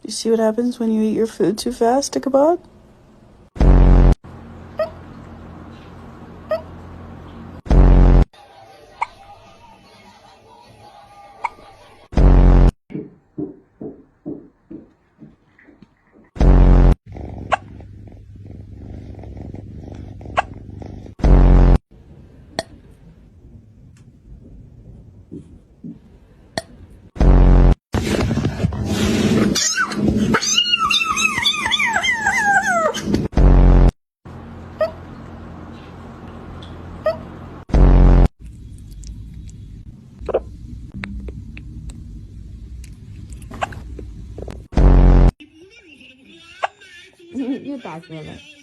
You see what happens when you eat your food too fast, Ichabod?又打嗝了。